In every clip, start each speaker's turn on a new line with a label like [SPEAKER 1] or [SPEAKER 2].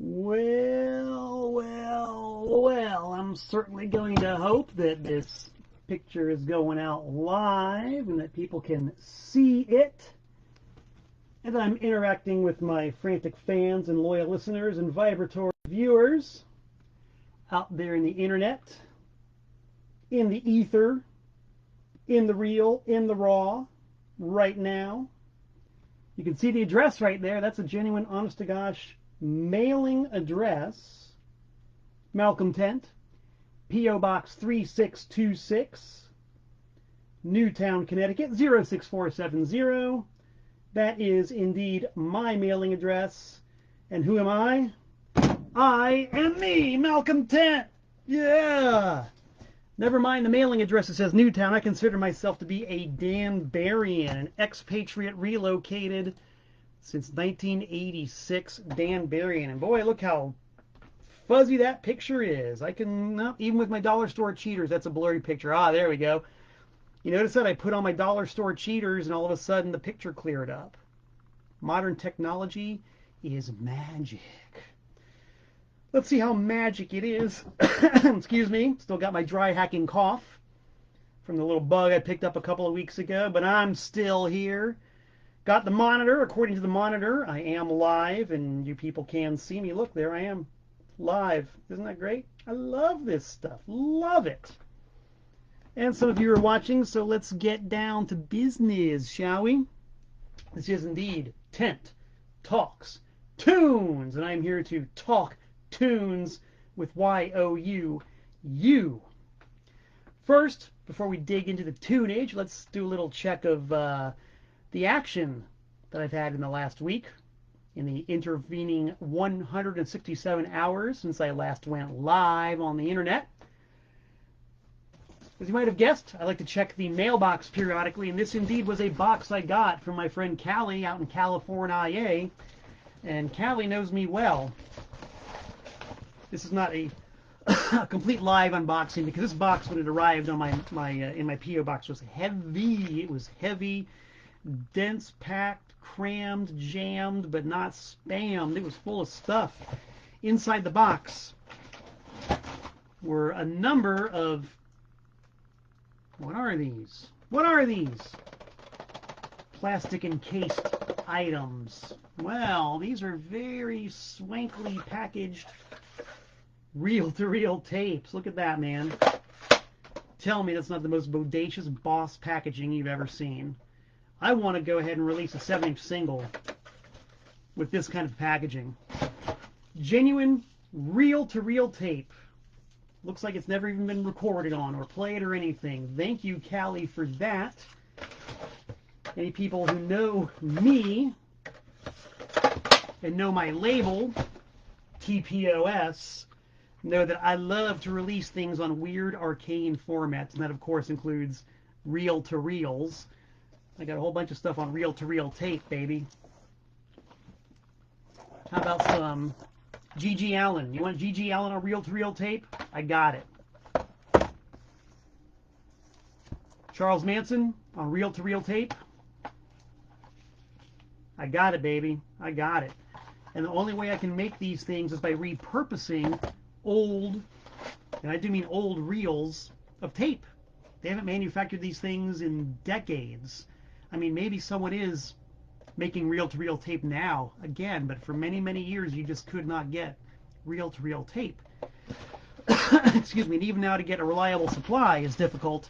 [SPEAKER 1] Well, I'm certainly going to hope that this picture is going out live and that people can see it. And I'm interacting with my frantic fans and loyal listeners and vibratory viewers out there in the internet, in the ether, in the real, in the raw, right now. You can see the address right there. That's a genuine, honest-to-gosh mailing address. Malcolm Tent, P.O. Box 3626, Newtown, Connecticut 06470. That is indeed my mailing address. And who am I? I am me, Malcolm Tent. Yeah. Never mind the mailing address that says Newtown. I consider myself to be a Danbarian, an expatriate relocated since 1986 Danbarian. And boy, look how fuzzy that picture is. I can, no, even with my dollar store cheaters, that's a blurry picture. Ah, there we go. You notice that I put on my dollar store cheaters and all of a sudden the picture cleared up. Modern technology is magic. Let's see how magic it is. Excuse me. Still got my dry hacking cough from the little bug I picked up a couple of weeks ago, but I'm still here. Got the monitor. According to the monitor, I am live, and you people can see me. Look, there I am, live. Isn't that great? I love this stuff. Love it. And some of you are watching, so let's get down to business, shall we? This is indeed Tent Talks Tunes, and I'm here to talk tunes with Y-O-U. First, before we dig into the tunage, let's do a little check of the action that I've had in the last week, in the intervening 167 hours since I last went live on the internet. As you might have guessed, I like to check the mailbox periodically, and this indeed was a box I got from my friend Callie out in California, and Callie knows me well. This is not a complete live unboxing because this box, when it arrived on in my P.O. box, was heavy. It was heavy, dense, packed, crammed, jammed, but not spammed. It was full of stuff. Inside the box were a number of, what are these? What are these? Plastic encased items. Well, these are very swankily packaged reel-to-reel tapes. Look at that, man. Tell me that's not the most bodacious boss packaging you've ever seen. I want to go ahead and release a 7-inch single with this kind of packaging. Genuine reel-to-reel tape. Looks like it's never even been recorded on or played or anything. Thank you, Callie, for that. Any people who know me and know my label, TPOS, know that I love to release things on weird arcane formats, and that of course includes reel-to-reels. I got a whole bunch of stuff on reel-to-reel tape, baby. How about some G.G. Allen? You want G.G. Allen on reel-to-reel tape? I got it. Charles Manson on reel-to-reel tape? I got it, baby. I got it. And the only way I can make these things is by repurposing old, and I do mean old reels of tape. They haven't manufactured these things in decades. I mean, maybe someone is making reel-to-reel tape now again, but for many, many years you just could not get reel-to-reel tape. Excuse me. And even now to get a reliable supply is difficult,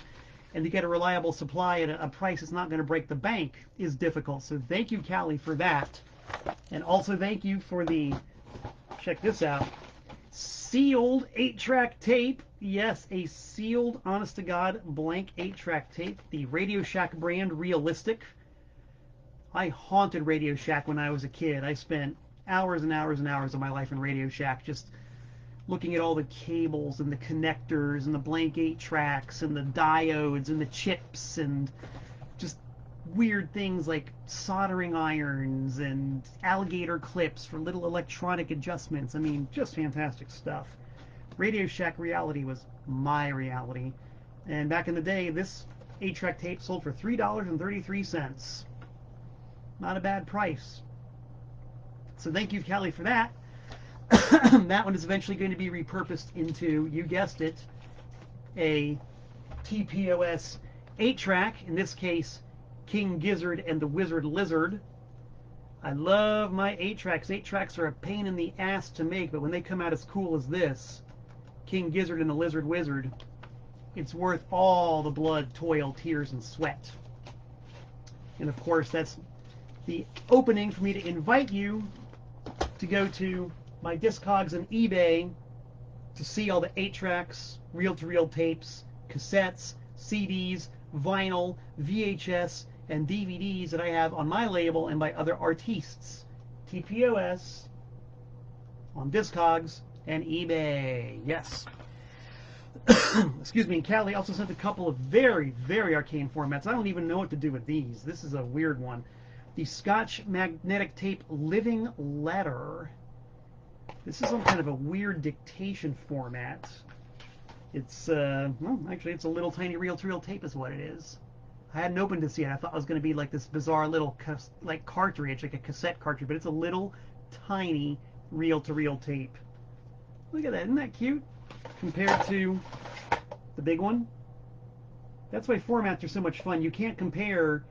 [SPEAKER 1] and to get a reliable supply at a price that's not going to break the bank is difficult. So thank you, Callie, for that. And also thank you for the, check this out, sealed 8-track tape. Yes, a sealed, honest-to-God, blank 8-track tape. The Radio Shack brand, Realistic. I haunted Radio Shack when I was a kid. I spent hours and hours and hours of my life in Radio Shack just looking at all the cables and the connectors and the blank 8-tracks and the diodes and the chips and just weird things like soldering irons and alligator clips for little electronic adjustments. I mean, just fantastic stuff. Radio Shack reality was my reality. And back in the day, this 8-track tape sold for $3.33. Not a bad price. So thank you, Callie, for that. That one is eventually going to be repurposed into, you guessed it, a TPOS 8-track, in this case, King Gizzard and the Wizard Lizard. I love my 8-tracks. 8-tracks are a pain in the ass to make, but when they come out as cool as this, King Gizzard and the Lizard Wizard, it's worth all the blood, toil, tears, and sweat. And of course, that's the opening for me to invite you to go to my Discogs and eBay to see all the 8-tracks, reel-to-reel tapes, cassettes, CDs, vinyl, VHS, and DVDs that I have on my label and by other artists. TPOS on Discogs and eBay. Yes. Excuse me. And Callie also sent a couple of very, very arcane formats. I don't even know what to do with these. This is a weird one. The Scotch magnetic tape living letter. This is some kind of a weird dictation format. It's, well, actually, it's a little tiny reel-to-reel tape is what it is. I hadn't opened to see it. I thought it was going to be like this bizarre little, like, cartridge, like a cassette cartridge, but it's a little tiny reel-to-reel tape. Look at that. Isn't that cute? Compared to the big one. That's why formats are so much fun. You can't compare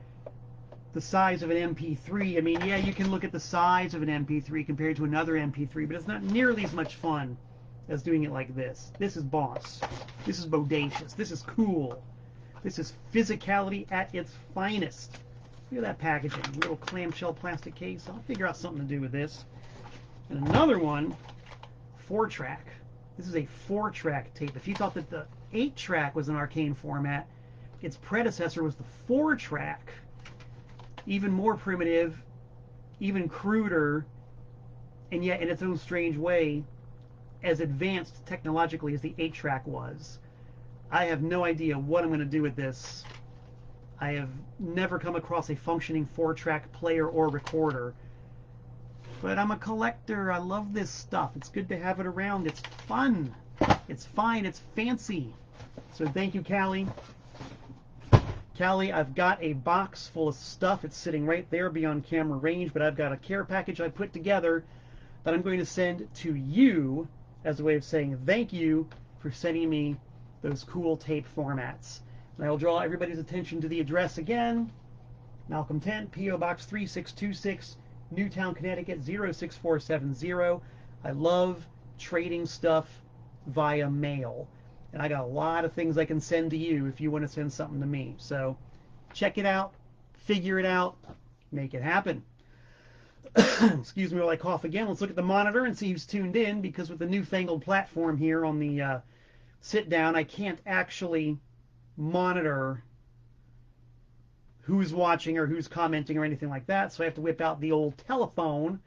[SPEAKER 1] the size of an MP3. I mean, yeah, you can look at the size of an MP3 compared to another MP3, but it's not nearly as much fun as doing it like this. This is boss. This is bodacious. This is cool. This is physicality at its finest. Look at that packaging. Little clamshell plastic case. I'll figure out something to do with this. And another one, 4-track. This is a 4-track tape. If you thought that the 8-track was an arcane format, its predecessor was the 4-track. Even more primitive, even cruder, and yet in its own strange way, as advanced technologically as the 8-track was. I have no idea what I'm going to do with this. I have never come across a functioning 4-track player or recorder. But I'm a collector. I love this stuff. It's good to have it around. It's fun. It's fine. It's fancy. So thank you, Callie. Callie, I've got a box full of stuff. It's sitting right there beyond camera range, but I've got a care package I put together that I'm going to send to you as a way of saying thank you for sending me those cool tape formats. And I will draw everybody's attention to the address again. Malcolm 10, P.O. Box 3626, Newtown, Connecticut 06470. I love trading stuff via mail. And I got a lot of things I can send to you if you want to send something to me. So check it out, figure it out, make it happen. Excuse me while I cough again. Let's look at the monitor and see who's tuned in, because with the newfangled platform here on the sit down, I can't actually monitor who's watching or who's commenting or anything like that. So I have to whip out the old telephone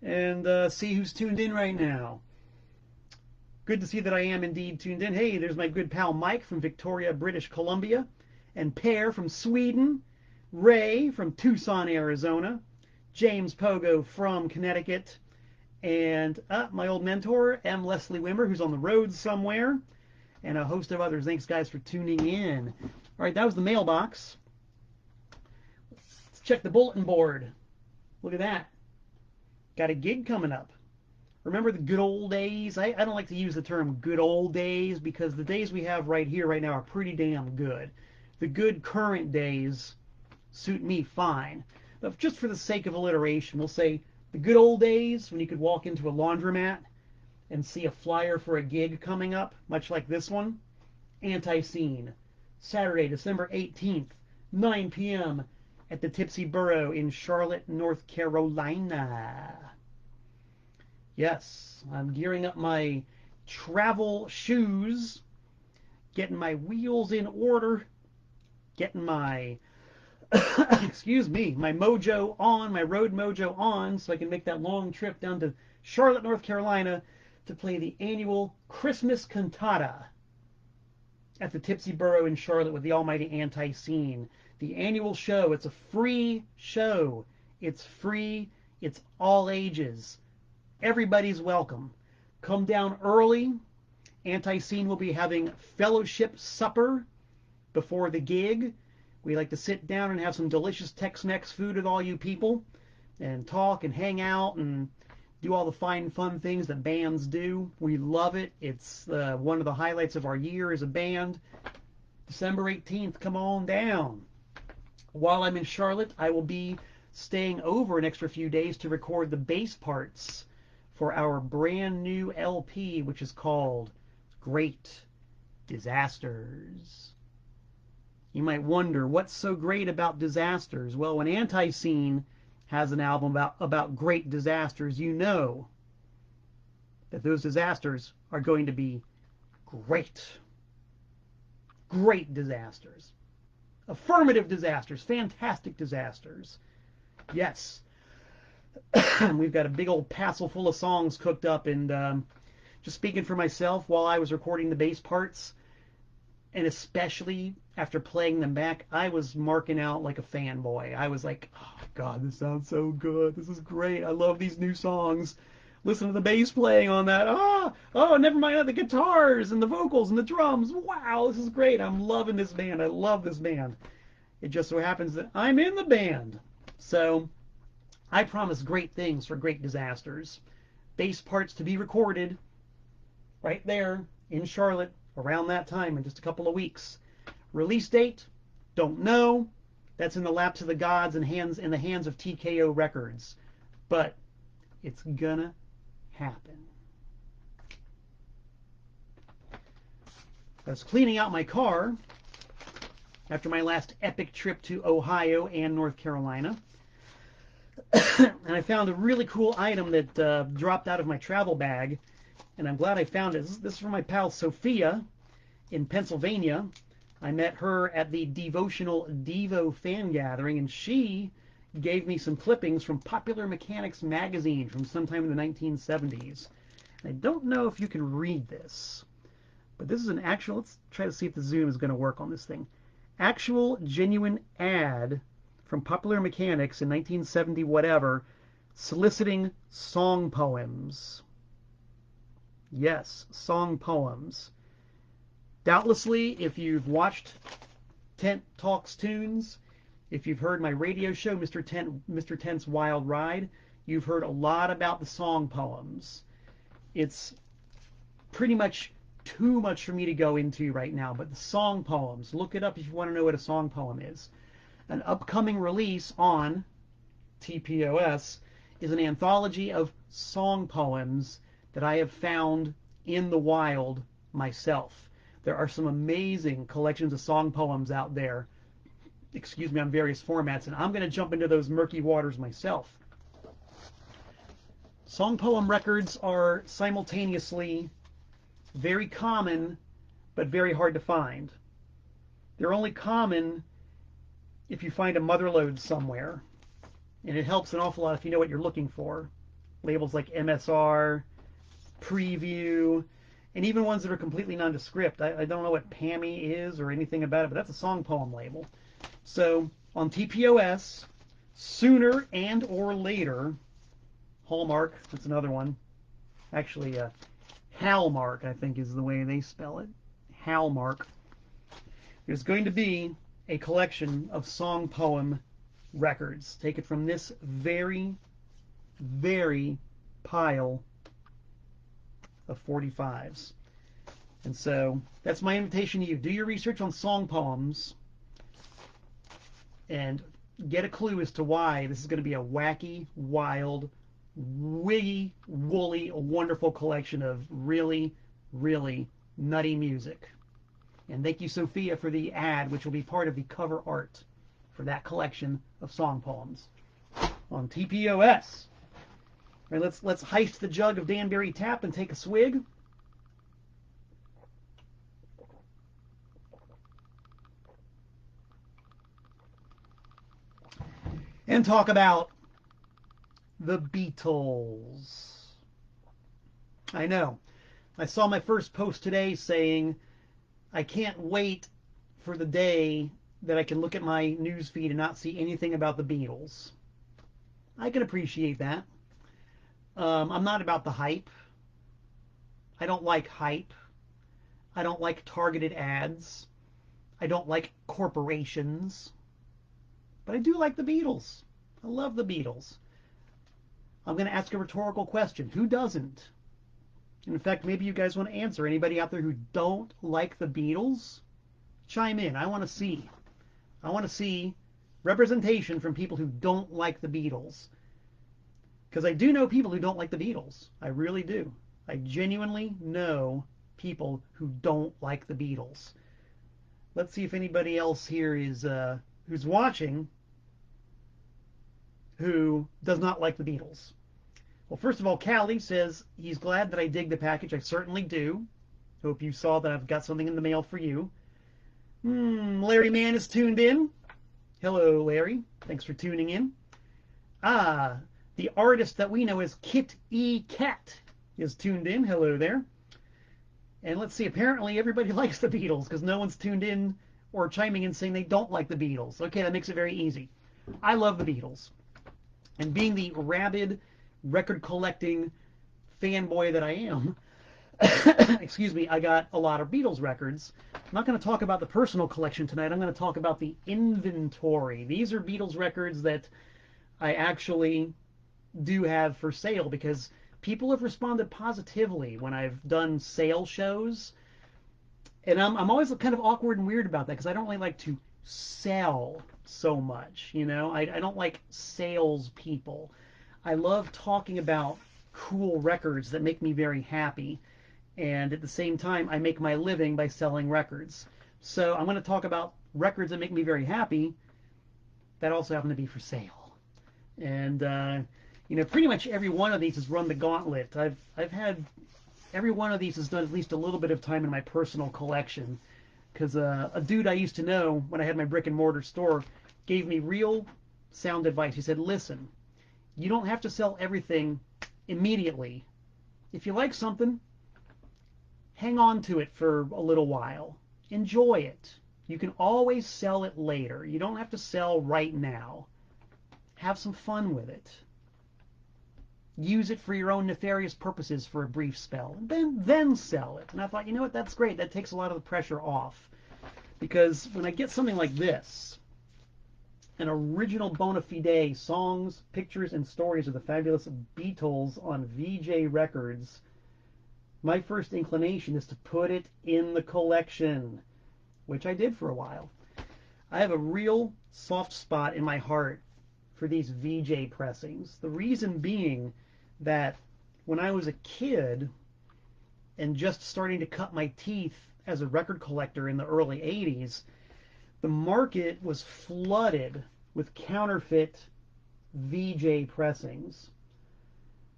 [SPEAKER 1] and see who's tuned in right now. Good to see that I am indeed tuned in. Hey, there's my good pal Mike from Victoria, British Columbia, and Per from Sweden, Ray from Tucson, Arizona, James Pogo from Connecticut, and my old mentor, M. Leslie Wimmer, who's on the road somewhere, and a host of others. Thanks, guys, for tuning in. All right, that was the mailbox. Let's check the bulletin board. Look at that. Got a gig coming up. Remember the good old days? I don't like to use the term good old days because the days we have right here, right now, are pretty damn good. The good current days suit me fine. But just for the sake of alliteration, we'll say the good old days when you could walk into a laundromat and see a flyer for a gig coming up, much like this one. Anti-Scene, Saturday, December 18th, 9 p.m. at the Tipsy Burro in Charlotte, North Carolina. Yes, I'm gearing up my travel shoes, getting my wheels in order, getting my, excuse me, my mojo on, my road mojo on, so I can make that long trip down to Charlotte, North Carolina to play the annual Christmas Cantata at the Tipsy Burro in Charlotte with the almighty Anti-Scene. The annual show. It's a free show. It's free. It's all ages. Everybody's welcome. Come down early. Anti-Scene will be having fellowship supper before the gig. We like to sit down and have some delicious Tex-Mex food with all you people and talk and hang out and do all the fine, fun things that bands do. We love it. It's one of the highlights of our year as a band. December 18th, come on down. While I'm in Charlotte, I will be staying over an extra few days to record the bass parts for our brand new LP, which is called Great Disasters. You might wonder, what's so great about disasters? Well, when Anti-Scene has an album about great disasters, you know that those disasters are going to be great. Great disasters. Affirmative disasters. Fantastic disasters. Yes. We've got a big old passel full of songs cooked up, and just speaking for myself, while I was recording the bass parts, and especially after playing them back, I was marking out like a fanboy. I was like, oh God, this sounds so good. This is great. I love these new songs. Listen to the bass playing on that. Oh, never mind the guitars and the vocals and the drums. Wow, this is great. I'm loving this band. I love this band. It just so happens that I'm in the band. So I promise great things for Great Disasters. Bass parts to be recorded right there in Charlotte around that time in just a couple of weeks. Release date, don't know. That's in the laps of the gods and in the hands of TKO Records. But it's gonna happen. I was cleaning out my car after my last epic trip to Ohio and North Carolina. And I found a really cool item that dropped out of my travel bag. And I'm glad I found it. This is from my pal Sophia in Pennsylvania. I met her at the Devotional Devo fan gathering, and she gave me some clippings from Popular Mechanics magazine from sometime in the 1970s. And I don't know if you can read this, but this is an actual, let's try to see if the zoom is going to work on this thing. Actual, genuine ad from Popular Mechanics in 1970 whatever, soliciting song poems. Yes, song poems. Doubtlessly, if you've watched Tent Talks Tunes, if you've heard my radio show, Mr. Tent's Wild Ride, you've heard a lot about the song poems. It's pretty much too much for me to go into right now, but the song poems, look it up if you want to know what a song poem is. An upcoming release on TPOS is an anthology of song poems that I have found in the wild myself. There are some amazing collections of song poems out there, excuse me, on various formats, and I'm going to jump into those murky waters myself. Song poem records are simultaneously very common, but very hard to find. They're only common if you find a motherlode somewhere, and it helps an awful lot if you know what you're looking for. Labels like MSR, Preview, and even ones that are completely nondescript. I don't know what PAMI is or anything about it, but that's a song poem label. So on TPOS, sooner and or later, Hallmark, that's another one. Actually, Hallmark, I think is the way they spell it. Hallmark. There's going to be a collection of song poem records taken from this very, very pile of 45s. And so that's my invitation to you. Do your research on song poems and get a clue as to why this is going to be a wacky, wild, wiggy, woolly, wonderful collection of really, really nutty music. And thank you, Sophia, for the ad, which will be part of the cover art for that collection of song poems on TPOS. All right, let's heist the jug of Danbury Tap and take a swig. And talk about the Beatles. I know. I saw my first post today saying, I can't wait for the day that I can look at my news feed and not see anything about the Beatles. I can appreciate that. I'm not about the hype. I don't like hype. I don't like targeted ads. I don't like corporations. But I do like the Beatles. I love the Beatles. I'm going to ask a rhetorical question. Who doesn't? In fact, maybe you guys want to answer. Anybody out there who don't like the Beatles? Chime in. I want to see. I want to see representation from people who don't like the Beatles. Because I do know people who don't like the Beatles. I really do. I genuinely know people who don't like the Beatles. Let's see if anybody else here is who's watching who does not like the Beatles. Well, first of all, Callie says he's glad that I dig the package. I certainly do. Hope you saw that I've got something in the mail for you. Larry Mann is tuned in. Hello, Larry. Thanks for tuning in. The artist that we know as Kit E. Cat is tuned in. Hello there. And let's see, apparently everybody likes the Beatles because no one's tuned in or chiming in saying they don't like the Beatles. Okay, that makes it very easy. I love the Beatles. And being the rabid record collecting fanboy that I am, excuse me, I got a lot of Beatles records. I'm not going to talk about the personal collection tonight. I'm going to talk about the inventory. These are Beatles records that I actually do have for sale because people have responded positively when I've done sale shows. And I'm always kind of awkward and weird about that because I don't really like to sell so much. You know, I don't like sales people. I love talking about cool records that make me very happy. And at the same time, I make my living by selling records. So I'm going to talk about records that make me very happy that also happen to be for sale. And, you know, pretty much every one of these has run the gauntlet. I've had every one of these has done at least a little bit of time in my personal collection. Because a dude I used to know when I had my brick and mortar store gave me real sound advice. He said, listen, you don't have to sell everything immediately. If you like something, hang on to it for a little while. Enjoy it. You can always sell it later. You don't have to sell right now. Have some fun with it. Use it for your own nefarious purposes for a brief spell. Then sell it. And I thought, you know what, that's great. That takes a lot of the pressure off. Because when I get something like this, an original bona fide songs, pictures, and stories of the fabulous Beatles on VJ Records, my first inclination is to put it in the collection, which I did for a while. I have a real soft spot in my heart for these VJ pressings. The reason being that when I was a kid and just starting to cut my teeth as a record collector in the early 80s, the market was flooded with counterfeit VJ pressings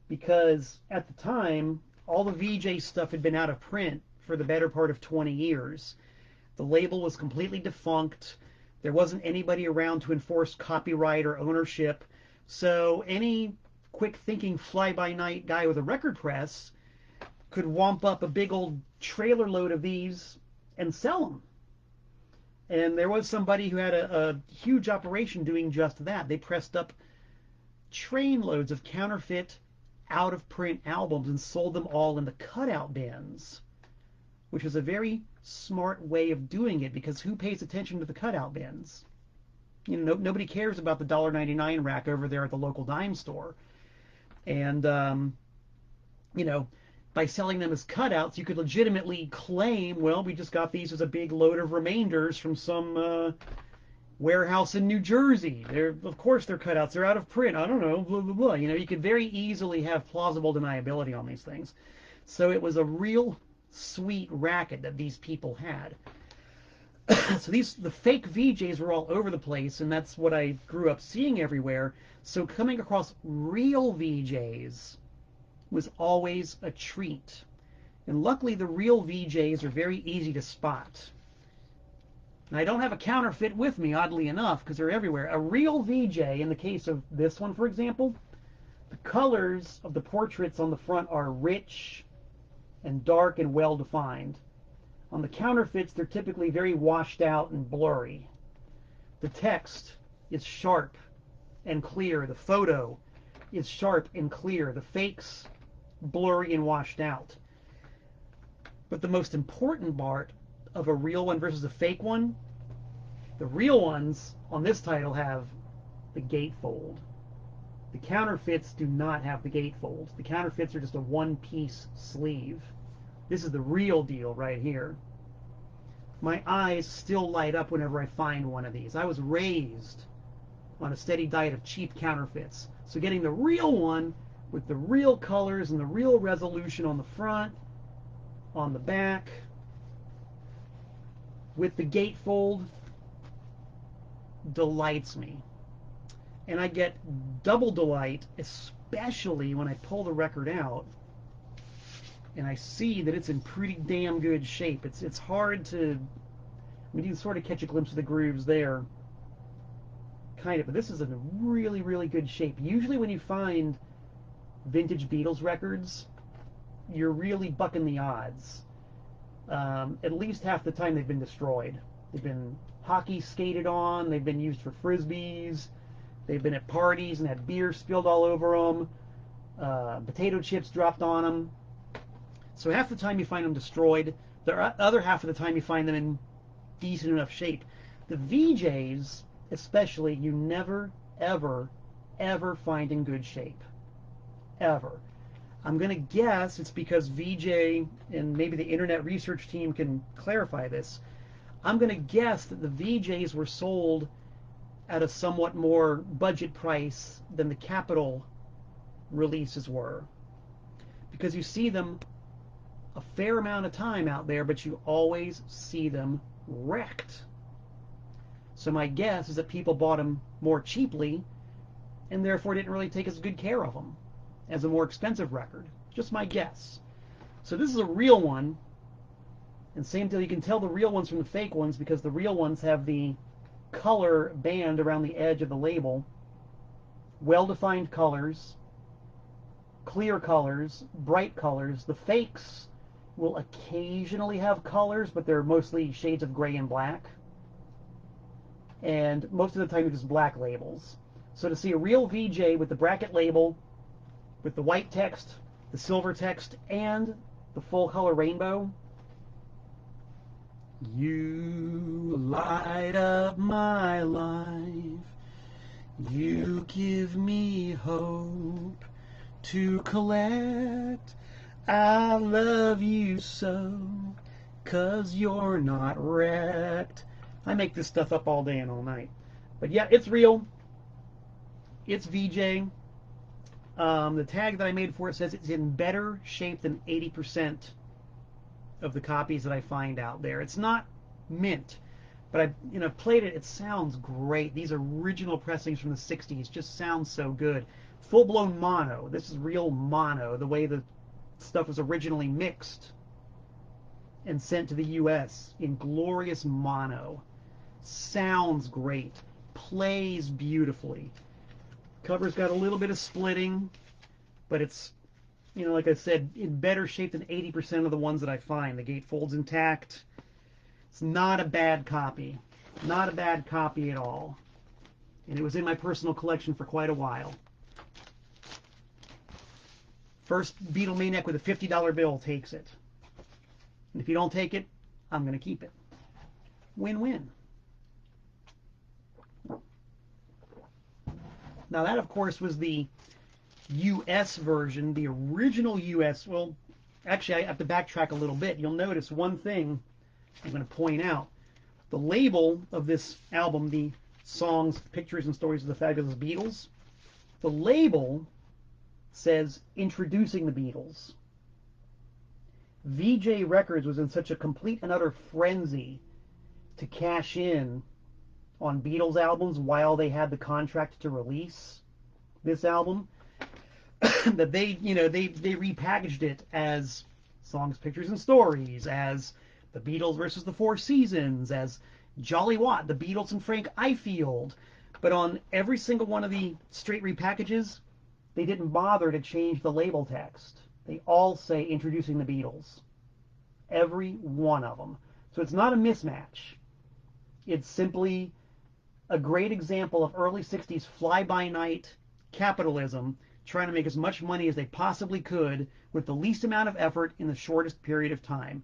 [SPEAKER 1] because at the time all the VJ stuff had been out of print for the better part of 20 years. The label was completely defunct. There wasn't anybody around to enforce copyright or ownership. So any quick-thinking fly-by-night guy with a record press could whomp up a big old trailer load of these and sell them. And there was somebody who had a huge operation doing just that. They pressed up train loads of counterfeit out-of-print albums and sold them all in the cutout bins, which was a very smart way of doing it because who pays attention to the cutout bins? You know, nobody cares about the $1.99 rack over there at the local dime store. And, you know, by selling them as cutouts, you could legitimately claim, well, we just got these as a big load of remainders from some warehouse in New Jersey. Of course they're cutouts. They're out of print. I don't know, blah, blah, blah. You know, you could very easily have plausible deniability on these things. So it was a real sweet racket that these people had. So the fake VJs were all over the place, and that's what I grew up seeing everywhere. So coming across real VJs was always a treat. And luckily the real VJs are very easy to spot. And I don't have a counterfeit with me, oddly enough, because they're everywhere. A real VJ, in the case of this one, for example, the colors of the portraits on the front are rich and dark and well defined. On the counterfeits, they're typically very washed out and blurry. The text is sharp and clear. The photo is sharp and clear. The fakes, blurry and washed out. But the most important part of a real one versus a fake one, the real ones on this title have the gatefold. The counterfeits do not have the gatefold. The counterfeits are just a one-piece sleeve. This is the real deal right here. My eyes still light up whenever I find one of these. I was raised on a steady diet of cheap counterfeits. So getting the real one with the real colors and the real resolution on the front, on the back, with the gatefold, delights me. And I get double delight, especially when I pull the record out and I see that it's in pretty damn good shape. It's hard to, I mean, you can sort of catch a glimpse of the grooves there, kind of, but this is in really, really good shape. Usually when you find vintage Beatles records, you're really bucking the odds. At least half the time they've been destroyed. They've been hockey skated on, they've been used for frisbees, they've been at parties and had beer spilled all over them, potato chips dropped on them. So half the time you find them destroyed. The other half of the time you find them in decent enough shape. The VJs, especially, you never, ever, ever find in good shape. Ever. I'm going to guess it's because VJ, and maybe the internet research team can clarify this, I'm going to guess that the VJs were sold at a somewhat more budget price than the Capitol releases were. Because you see them a fair amount of time out there, but you always see them wrecked. So my guess is that people bought them more cheaply and therefore didn't really take as good care of them as a more expensive record. Just my guess. So this is a real one, and same deal, you can tell the real ones from the fake ones because the real ones have the color band around the edge of the label. Well-defined colors, clear colors, bright colors. The fakes will occasionally have colors, but they're mostly shades of gray and black. And most of the time, it's just black labels. So to see a real VJ with the bracket label, with the white text, the silver text, and the full color rainbow, you light up my life. You give me hope to collect. I love you so, 'cause you're not wrecked. I make this stuff up all day and all night. But yeah, it's real. It's VJ. The tag that I made for it says it's in better shape than 80% of the copies that I find out there. It's not mint, but I've played it. It sounds great. These original pressings from the 60s just sound so good. Full-blown mono. This is real mono, the way the stuff was originally mixed and sent to the US in glorious mono. Sounds great. Plays beautifully. Cover's got a little bit of splitting, but it's, like I said, in better shape than 80% of the ones that I find. The gatefold's intact. It's not a bad copy. Not a bad copy at all. And it was in my personal collection for quite a while. First Beatlemaniac with a $50 bill takes it. And if you don't take it, I'm going to keep it. Win-win. Now that, of course, was the US version, the original US. Well, actually, I have to backtrack a little bit. You'll notice one thing I'm going to point out. The label of this album, the Songs, Pictures, and Stories of the Fabulous Beatles, the label says Introducing the Beatles. VJ Records was in such a complete and utter frenzy to cash in on Beatles albums while they had the contract to release this album that they repackaged it as Songs, Pictures, and Stories, as the Beatles versus the Four Seasons, as Jolly Watt, the Beatles and Frank Ifield. But on every single one of the straight repackages, they didn't bother to change the label text. They all say Introducing the Beatles. Every one of them. So it's not a mismatch. It's simply a great example of early 60s fly-by-night capitalism trying to make as much money as they possibly could with the least amount of effort in the shortest period of time.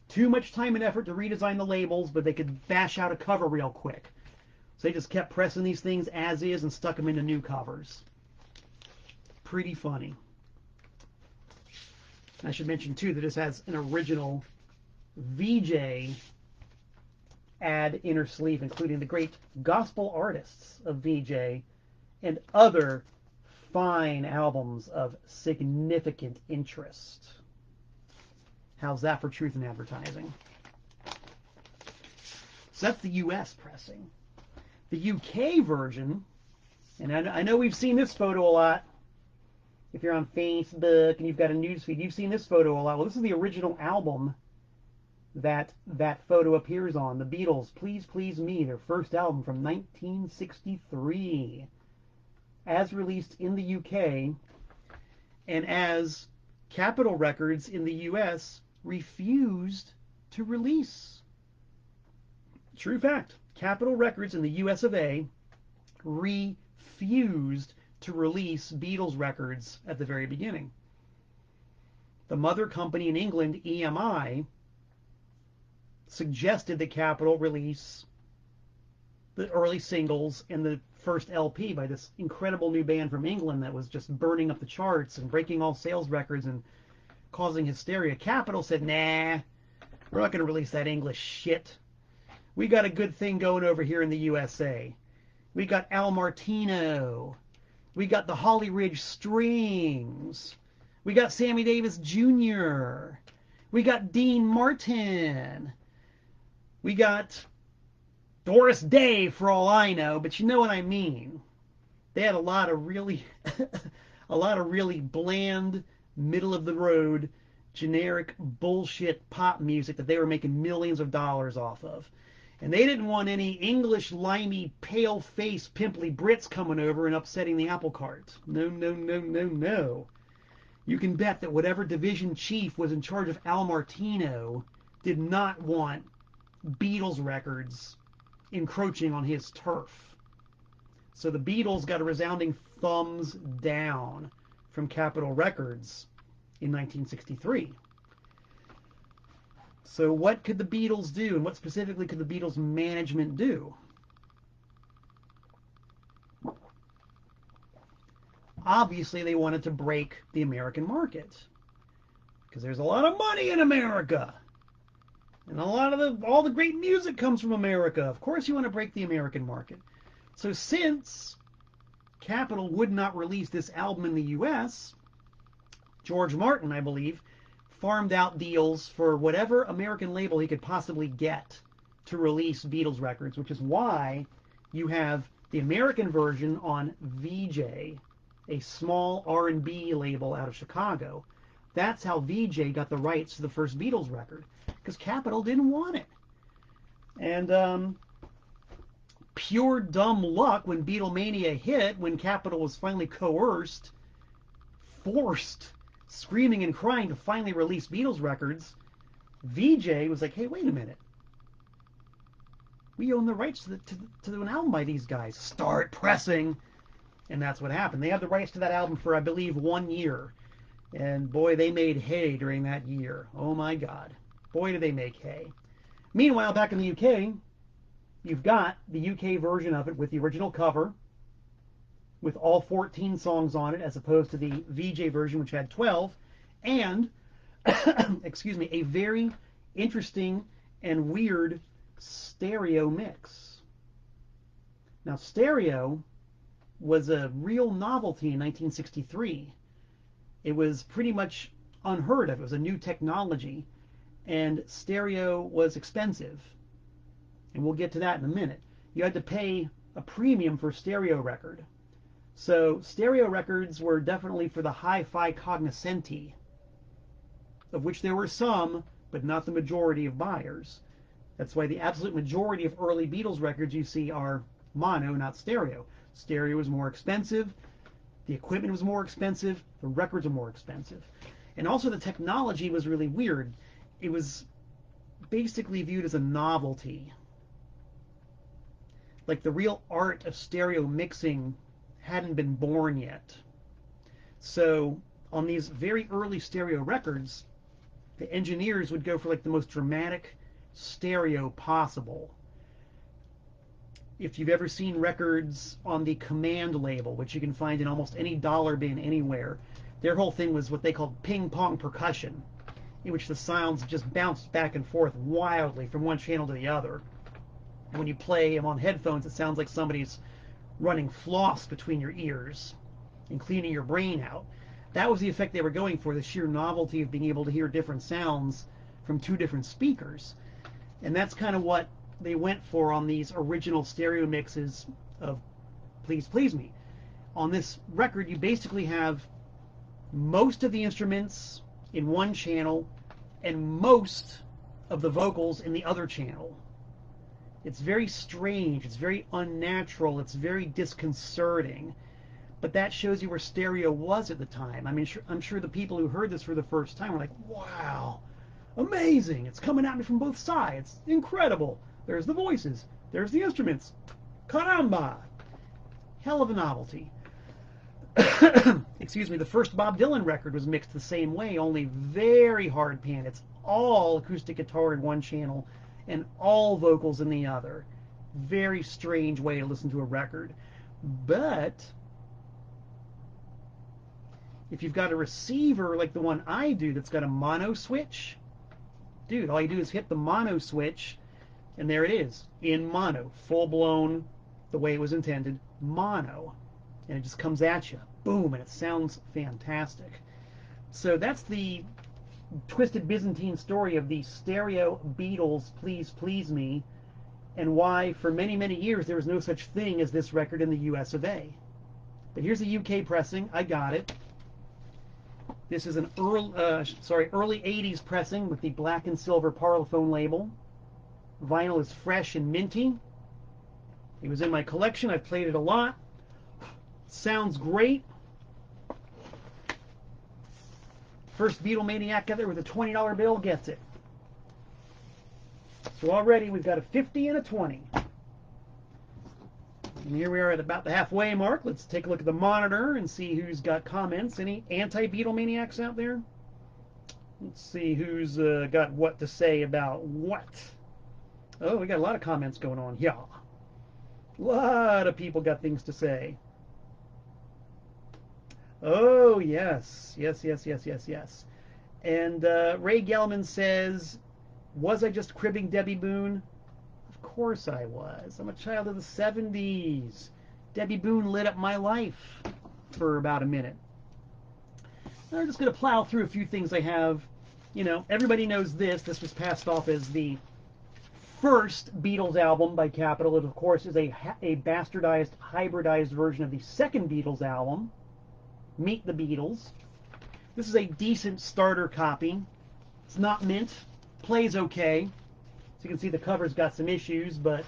[SPEAKER 1] Too much time and effort to redesign the labels, but they could bash out a cover real quick. So they just kept pressing these things as is and stuck them into new covers. pretty funny. I should mention, too, that this has an original VJ ad inner sleeve, including the great gospel artists of VJ and other fine albums of significant interest. How's that for truth in advertising? So that's the US pressing. The UK version, and I know we've seen this photo a lot. If you're on Facebook and you've got a newsfeed, you've seen this photo a lot. Well, this is the original album that photo appears on. The Beatles, Please Please Me, their first album from 1963, as released in the UK, and as Capitol Records in the US refused to release. True fact. Capitol Records in the US of A refused to release Beatles records at the very beginning. The mother company in England, EMI, suggested that Capitol release the early singles and the first LP by this incredible new band from England that was just burning up the charts and breaking all sales records and causing hysteria. Capitol said, nah, we're not going to release that English shit. We got a good thing going over here in the USA. We got Al Martino. We got the Holly Ridge Strings. We got Sammy Davis Jr. We got Dean Martin. We got Doris Day, for all I know, but you know what I mean. They had a lot of really bland, middle of the road, generic bullshit pop music that they were making millions of dollars off of. And they didn't want any English, limey, pale-faced, pimply Brits coming over and upsetting the apple cart. No, no, no, no, no. You can bet that whatever division chief was in charge of Al Martino did not want Beatles records encroaching on his turf. So the Beatles got a resounding thumbs down from Capitol Records in 1963. So what could the Beatles do, and what specifically could the Beatles management do? Obviously, they wanted to break the American market because there's a lot of money in America. And all the great music comes from America. Of course you want to break the American market. So since Capitol would not release this album in the US, George Martin, I believe, farmed out deals for whatever American label he could possibly get to release Beatles records, which is why you have the American version on VJ, a small R&B label out of Chicago. That's how VJ got the rights to the first Beatles record, because Capitol didn't want it. And pure dumb luck, when Beatlemania hit, when Capitol was finally coerced, forced, screaming and crying to finally release Beatles records, VJ was like, hey, wait a minute. We own the rights to an album by these guys. Start pressing. And that's what happened. They had the rights to that album for, I believe, 1 year. And boy, they made hay during that year. Oh my God. Boy, did they make hay. Meanwhile, back in the UK, you've got the UK version of it with the original cover, with all 14 songs on it, as opposed to the VJ version, which had 12, and, excuse me, a very interesting and weird stereo mix. Now, stereo was a real novelty in 1963. It was pretty much unheard of. It was a new technology, and stereo was expensive. And we'll get to that in a minute. You had to pay a premium for a stereo record. So stereo records were definitely for the hi-fi cognoscenti, of which there were some, but not the majority of buyers. That's why the absolute majority of early Beatles records you see are mono, not stereo. Stereo was more expensive, the equipment was more expensive, the records were more expensive. And also the technology was really weird. It was basically viewed as a novelty. Like the real art of stereo mixing hadn't been born yet. So on these very early stereo records, the engineers would go for like the most dramatic stereo possible. If you've ever seen records on the Command label, which you can find in almost any dollar bin anywhere, their whole thing was what they called ping-pong percussion, in which the sounds just bounced back and forth wildly from one channel to the other. And when you play them on headphones, it sounds like somebody's running floss between your ears and cleaning your brain out. That was the effect they were going for, the sheer novelty of being able to hear different sounds from two different speakers. And that's kind of what they went for on these original stereo mixes of Please Please Me. On this record, you basically have most of the instruments in one channel and most of the vocals in the other channel. It's very strange, it's very unnatural, it's very disconcerting. But that shows you where stereo was at the time. I mean, I'm sure the people who heard this for the first time were like, wow, amazing, it's coming at me from both sides, incredible. There's the voices, there's the instruments, caramba, hell of a novelty. Excuse me, the first Bob Dylan record was mixed the same way, only very hard pan. It's all acoustic guitar in one channel and all vocals in the other. Very strange way to listen to a record. But if you've got a receiver like the one I do that's got a mono switch, dude, all you do is hit the mono switch and there it is, in mono, full-blown, the way it was intended, mono. And it just comes at you, boom, and it sounds fantastic. So that's the twisted Byzantine story of the stereo Beatles Please Please Me, and why for many, many years there was no such thing as this record in the US of A. But here's a UK pressing. I got it. This is an early 80s pressing with the black and silver Parlophone label. Vinyl is fresh and minty. It was in my collection. I've played it a lot. Sounds great. First Beatlemania out there with a $20 bill gets it. So already we've got a 50 and a 20. And here we are at about the halfway mark. Let's take a look at the monitor and see who's got comments. Any anti-Beatlemaniacs out there? Let's see who's got what to say about what. Oh, we got a lot of comments going on. Yeah. A lot of people got things to say. Oh, yes. Yes. And Ray Gelman says, was I just cribbing Debbie Boone? Of course I was. I'm a child of the 70s. Debbie Boone lit up my life for about a minute. I'm just going to plow through a few things I have. You know, everybody knows this. This was passed off as the first Beatles album by Capitol. It, of course, is a bastardized, hybridized version of the second Beatles album, Meet the Beatles. This is a decent starter copy. It's not mint. Plays okay. So you can see the cover's got some issues, but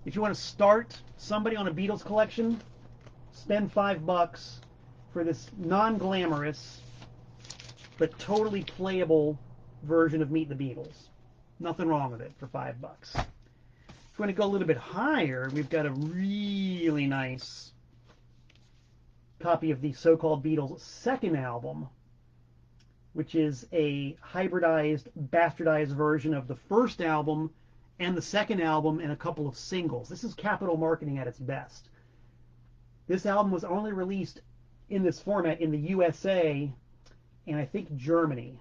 [SPEAKER 1] if you want to start somebody on a Beatles collection, spend $5 for this non-glamorous but totally playable version of Meet the Beatles. Nothing wrong with it for $5. If you want to go a little bit higher, we've got a really nice copy of the so-called Beatles' second album, which is a hybridized, bastardized version of the first album and the second album and a couple of singles. This is Capitol marketing at its best. This album was only released in this format in the USA and I think Germany.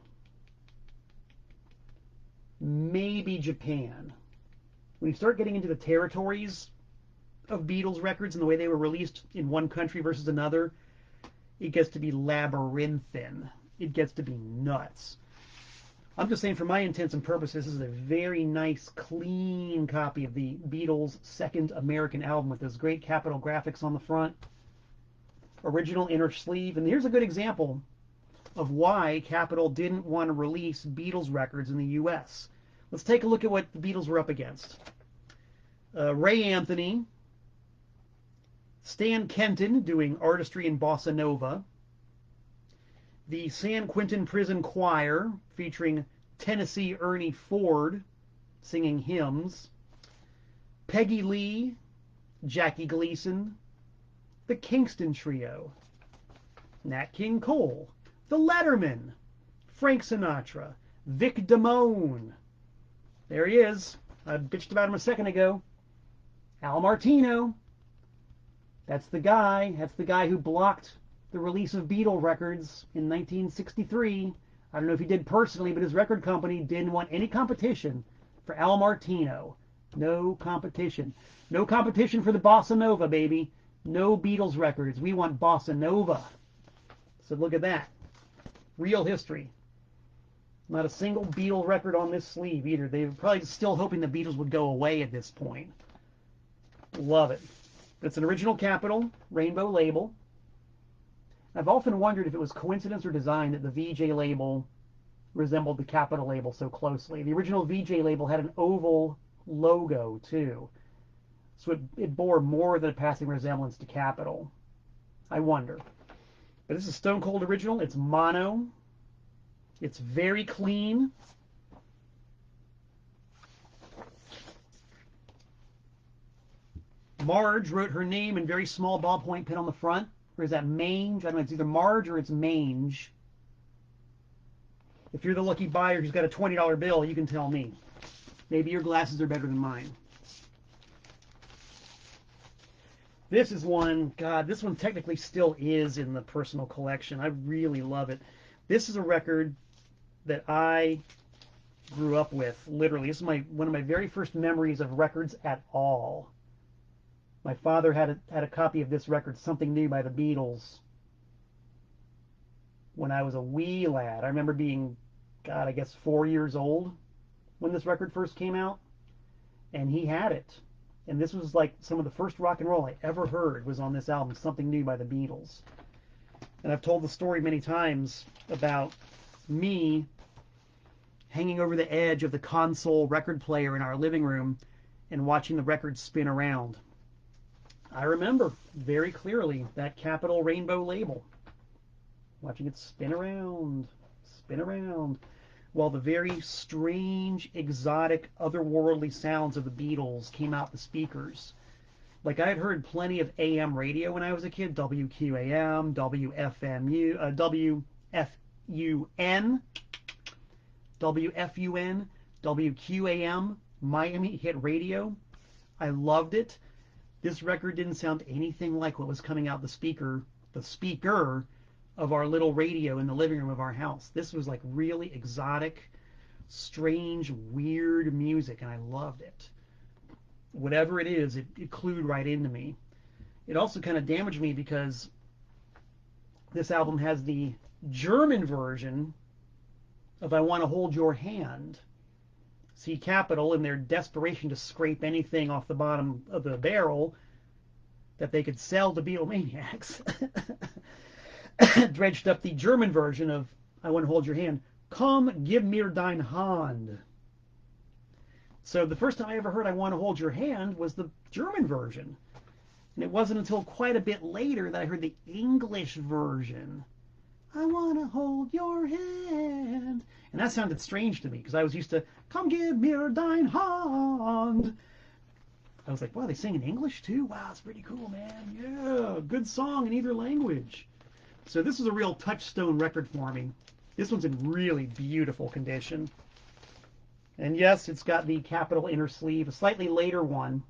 [SPEAKER 1] Maybe Japan. When you start getting into the territories of Beatles records and the way they were released in one country versus another, it gets to be labyrinthine. It gets to be nuts. I'm just saying, for my intents and purposes, this is a very nice, clean copy of the Beatles' second American album with those great Capitol graphics on the front. Original inner sleeve. And here's a good example of why Capitol didn't want to release Beatles records in the U.S. Let's take a look at what the Beatles were up against. Ray Anthony, Stan Kenton doing artistry in bossa nova, the San Quentin Prison Choir featuring Tennessee Ernie Ford singing hymns, Peggy Lee, Jackie Gleason, the Kingston Trio, Nat King Cole, the Lettermen, Frank Sinatra, Vic Damone. There he is. I bitched about him a second ago. Al Martino. That's the guy. That's the guy who blocked the release of Beatle records in 1963. I don't know if he did personally, but his record company didn't want any competition for Al Martino. No competition. No competition for the Bossa Nova, baby. No Beatles records. We want Bossa Nova. So look at that. Real history. Not a single Beatle record on this sleeve either. They were probably still hoping the Beatles would go away at this point. Love it. It's an original Capitol rainbow label. I've often wondered if it was coincidence or design that the VJ label resembled the Capitol label so closely. The original VJ label had an oval logo too, so it bore more than a passing resemblance to Capitol. I wonder. But this is Stone Cold original. It's mono. It's very clean. Marge wrote her name in very small ballpoint pen on the front. Or is that Mange? I don't know. It's either Marge or it's Mange. If you're the lucky buyer who's got a $20 bill, you can tell me. Maybe your glasses are better than mine. This is one, God, this one technically still is in the personal collection. I really love it. This is a record that I grew up with, literally. This is one of my very first memories of records at all. My father had a copy of this record, Something New by the Beatles, when I was a wee lad. I remember being, God, I guess 4 years old when this record first came out, and he had it. And this was like some of the first rock and roll I ever heard was on this album, Something New by the Beatles. And I've told the story many times about me hanging over the edge of the console record player in our living room and watching the record spin around. I remember very clearly that Capitol rainbow label. Watching it spin around, while the very strange, exotic, otherworldly sounds of the Beatles came out the speakers. Like, I had heard plenty of AM radio when I was a kid, WQAM, WFMU, WFUN, WQAM, Miami Hit Radio. I loved it. This record didn't sound anything like what was coming out the speaker of our little radio in the living room of our house. This was like really exotic, strange, weird music, and I loved it. Whatever it is, it clued right into me. It also kind of damaged me because this album has the German version of I Want to Hold Your Hand. See, Capitol, in their desperation to scrape anything off the bottom of the barrel that they could sell to Beatlemaniacs, dredged up the German version of I Want to Hold Your Hand. Komm, gib mir dein Hand. So the first time I ever heard I Want to Hold Your Hand was the German version. And it wasn't until quite a bit later that I heard the English version. I want to hold your hand. And that sounded strange to me because I was used to, Komm, gib mir dein Hand. I was like, wow, they sing in English too? Wow, it's pretty cool, man. Yeah, good song in either language. So this is a real touchstone record for me. This one's in really beautiful condition. And yes, it's got the Capitol inner sleeve, a slightly later one.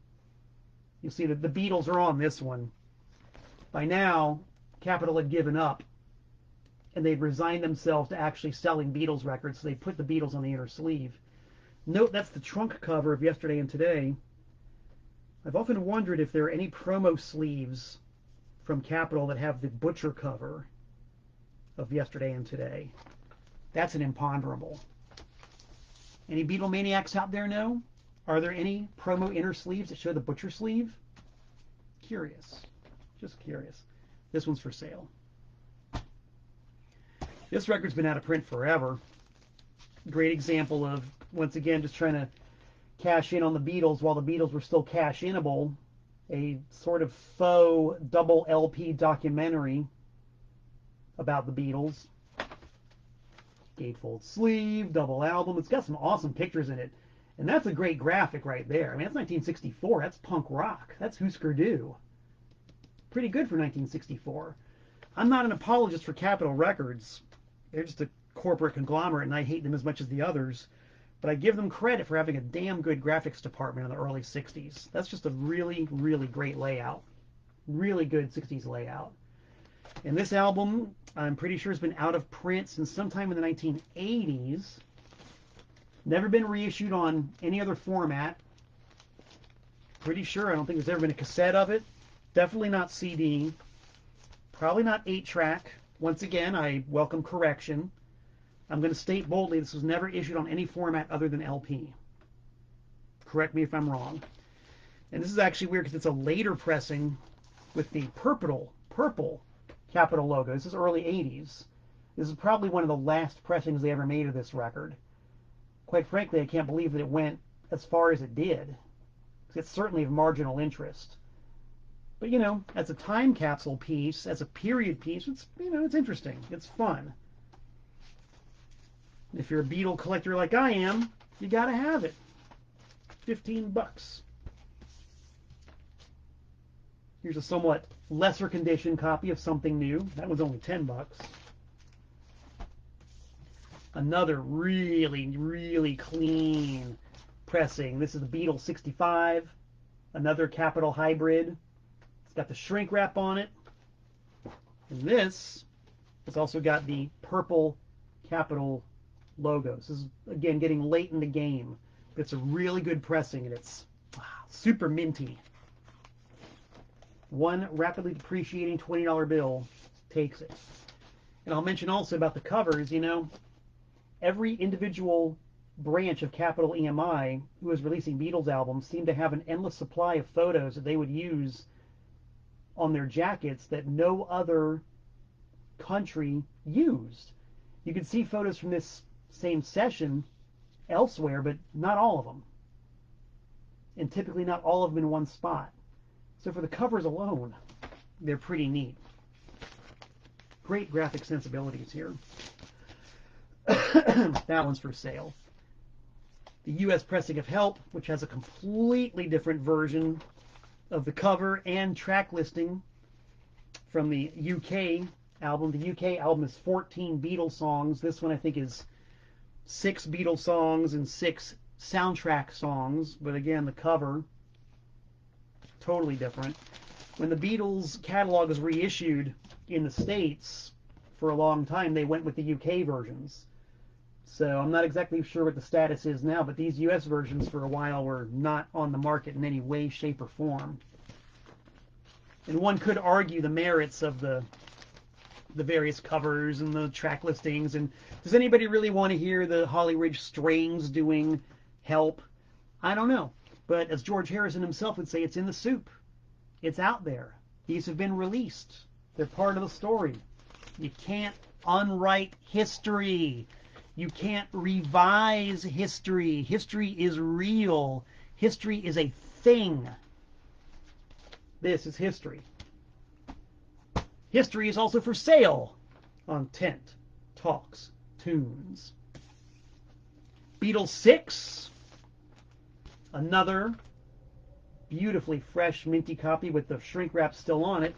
[SPEAKER 1] You'll see that the Beatles are on this one. By now, Capitol had given up, and they'd resigned themselves to actually selling Beatles records, so they put the Beatles on the inner sleeve. Note that's the trunk cover of Yesterday and Today. I've often wondered if there are any promo sleeves from Capitol that have the butcher cover of Yesterday and Today. That's an imponderable. Any Beatlemaniacs out there know? Are there any promo inner sleeves that show the butcher sleeve? Curious. Just curious. This one's for sale. This record's been out of print forever. Great example of, once again, just trying to cash in on the Beatles while the Beatles were still cash-inable. A sort of faux double LP documentary about the Beatles. Gatefold sleeve, double album. It's got some awesome pictures in it. And that's a great graphic right there. I mean, that's 1964. That's punk rock. That's Husker Du. Pretty good for 1964. I'm not an apologist for Capitol Records. They're just a corporate conglomerate, and I hate them as much as the others. But I give them credit for having a damn good graphics department in the early 60s. That's just a really, really great layout. Really good 60s layout. And this album, I'm pretty sure, has been out of print since sometime in the 1980s. Never been reissued on any other format. Pretty sure. I don't think there's ever been a cassette of it. Definitely not CD. Probably not 8-track. Once again, I welcome correction. I'm going to state boldly, this was never issued on any format other than LP. Correct me if I'm wrong. And this is actually weird because it's a later pressing with the purple capital logo. This is early 80s. This is probably one of the last pressings they ever made of this record. Quite frankly, I can't believe that it went as far as it did. It's certainly of marginal interest. But, you know, as a time capsule piece, as a period piece, it's, you know, it's interesting. It's fun. If you're a Beatle collector like I am, you gotta have it. 15 bucks. Here's a somewhat lesser condition copy of Something New. That was only 10 bucks. Another really, really clean pressing. This is the Beetle 65. Another Capitol hybrid. It's got the shrink wrap on it. And this has also got the purple Capitol logos. This is, again, getting late in the game. It's a really good pressing, and it's super minty. One rapidly depreciating $20 bill takes it. And I'll mention also about the covers, you know, every individual branch of Capitol EMI who was releasing Beatles albums seemed to have an endless supply of photos that they would use on their jackets that no other country used. You could see photos from this same session elsewhere, but not all of them. And typically not all of them in one spot. So for the covers alone, they're pretty neat. Great graphic sensibilities here. That one's for sale. The US pressing of Help, which has a completely different version of the cover and track listing from the UK album. The UK album is 14 Beatles songs. This one I think is 6 Beatles songs and 6 soundtrack songs. But again, the cover, totally different. When the Beatles catalog was reissued in the States for a long time, they went with the UK versions. So I'm not exactly sure what the status is now, but these US versions for a while were not on the market in any way, shape, or form. And one could argue the merits of the various covers and the track listings. And does anybody really want to hear the Holly Ridge Strings doing Help? I don't know. But as George Harrison himself would say, it's in the soup. It's out there. These have been released. They're part of the story. You can't unwrite history. You can't revise history. History is real. History is a thing. This is history. History is also for sale on Tent Talks Tunes. Beetle Six. Another beautifully fresh, minty copy with the shrink wrap still on it.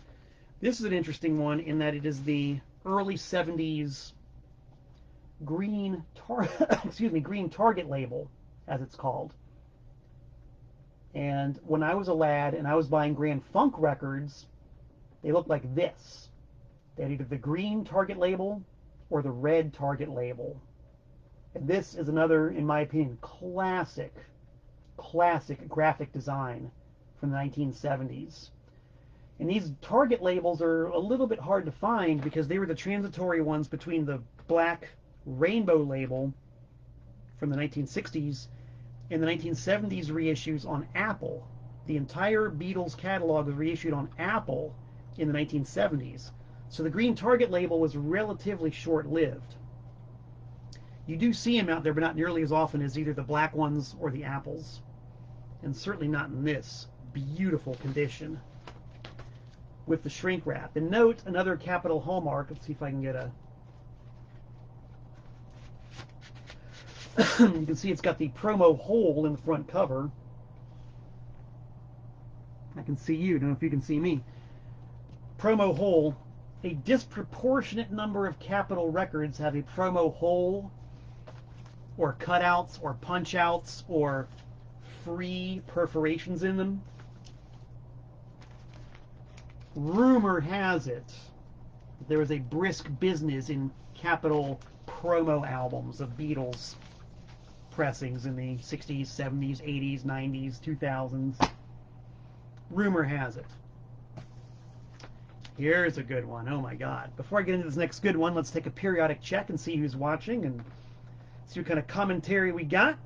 [SPEAKER 1] This is an interesting one in that it is the early 70s green Target label, as it's called. And when I was a lad and I was buying Grand Funk records, they looked like this. They had either the green Target label or the red Target label. And this is another, in my opinion, classic graphic design from the 1970s. And these Target labels are a little bit hard to find because they were the transitory ones between the black rainbow label from the 1960s and the 1970s reissues on Apple. The entire Beatles catalog was reissued on Apple in the 1970s. So the green Target label was relatively short-lived. You do see them out there, but not nearly as often as either the black ones or the apples. And certainly not in this beautiful condition with the shrink wrap. And note another Capitol hallmark. Let's see if I can get a... You can see it's got the promo hole in the front cover. I can see you. I don't know if you can see me. Promo hole. A disproportionate number of Capitol records have a promo hole. or cutouts or punch outs or free perforations in them. Rumor has it that there was a brisk business in capital promo albums of Beatles pressings in the 60s, 70s, 80s, 90s, 2000s. Rumor has it. Here's a good one. Oh my God. Before I get into this next good one, let's take a periodic check and see who's watching and see what kind of commentary we got.